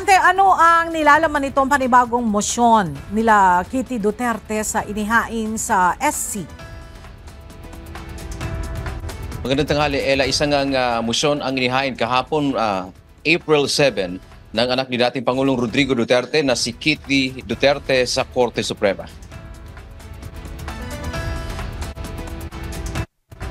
Dante, ano ang nilalaman nitong panibagong motion nila Kitty Duterte sa inihain sa SC? Magandang tanghali, Ella. Isang motion ang inihain kahapon, April 7, ng anak ni dating Pangulong Rodrigo Duterte na si Kitty Duterte sa Korte Suprema.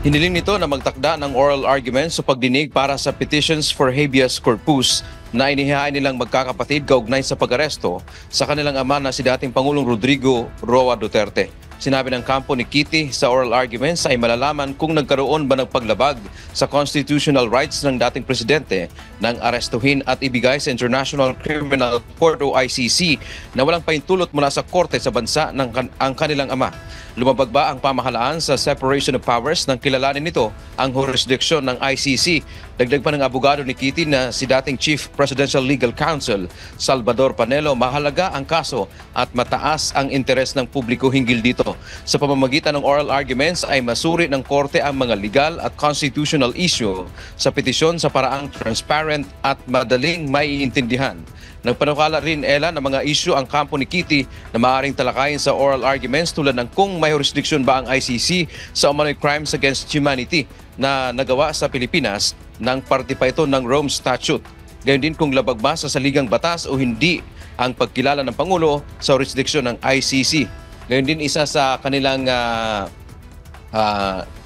Hiniling nito na magtakda ng oral arguments sa pagdinig para sa petitions for habeas corpus na inihain nilang magkakapatid kaugnay sa pag-aresto sa kanilang ama na si dating Pangulong Rodrigo Roa Duterte. Sinabi ng kampo ni Kitty sa oral arguments ay malalaman kung nagkaroon ba ng paglabag sa constitutional rights ng dating presidente nang arestuhin at ibigay sa International Criminal Court o ICC na walang pahintulot mula sa korte sa bansa ng ang kanilang ama. Lumabag ba ang pamahalaan sa separation of powers nang kilalanin nito ang jurisdiksyon ng ICC? Dagdag pa ng abogado ni Kitty na si dating Chief Presidential Legal Counsel Salvador Panelo, mahalaga ang kaso at mataas ang interes ng publiko hinggil dito. Sa pamamagitan ng oral arguments ay masuri ng korte ang mga legal at constitutional issue sa petisyon sa paraang transparent at madaling maiintindihan. Nagpanukala rin, Ella, ng mga issue ang kampo ni Kitty na maaaring talakayin sa oral arguments tulad ng kung may jurisdiction ba ang ICC sa umano'y crimes against humanity na nagawa sa Pilipinas ng parte pa ito ng Rome Statute. Gayon din kung labag ba sa saligang batas o hindi ang pagkilala ng Pangulo sa jurisdiction ng ICC. Gayon din isa sa kanilang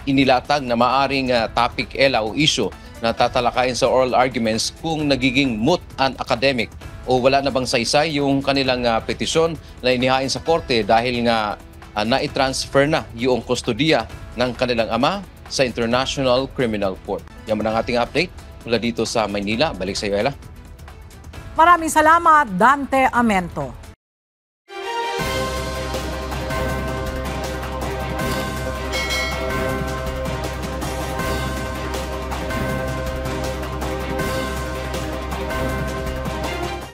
inilatag na maaring topic, Ella, o issue na tatalakayin sa oral arguments kung nagiging moot and academic o wala na bang saysay yung kanilang petisyon na inihain sa korte dahil nga na-transfer na yung kustodiya ng kanilang ama sa International Criminal Court. Yan ang ating update mula dito sa Maynila. Balik sa iyo, Ella. Maraming salamat, Dante Amento.